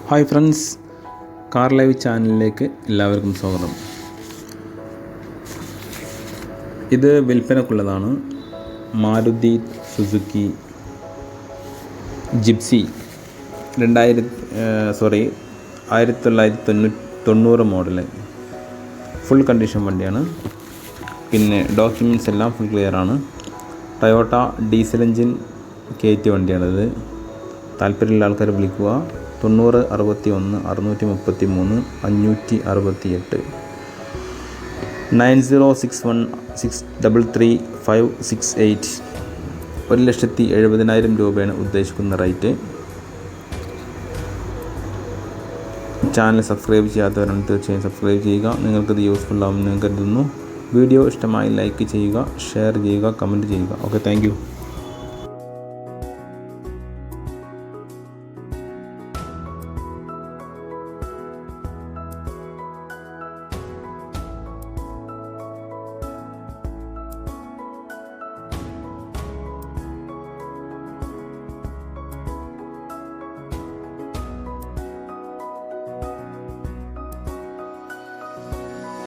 Hi friends, car live ചാനലിലേക്ക് എല്ലാവർക്കും സ്വാഗതം. ഇത് വിൽപ്പനക്കുള്ളതാണ്. Maruti Suzuki Gypsy 1990 model full condition വണ്ടിയാണ്. പിന്നെ ഡോക്യുമെൻറ്റ്സ് എല്ലാം ഫുൾ ക്ലിയറാണ്. ടൊയോട്ട ഡീസൽ എൻജിൻ കയറ്റിയ വണ്ടിയാണിത്. താല്പര്യമുള്ള ആൾക്കാർ വിളിക്കുക. 90 61 633 568 9061 633 568. 1,70,000 രൂപയാണ് ഉദ്ദേശിക്കുന്ന റേറ്റ്. ചാനൽ സബ്സ്ക്രൈബ് ചെയ്യാത്തവരാണ് തീർച്ചയായും സബ്സ്ക്രൈബ് ചെയ്യുക. നിങ്ങൾക്കത് യൂസ്ഫുൾ ആവുമെന്ന് ഞാൻ കരുതുന്നു. വീഡിയോ ഇഷ്ടമായി ലൈക്ക് ചെയ്യുക, ഷെയർ ചെയ്യുക, കമൻറ്റ് ചെയ്യുക. Okay, thank you.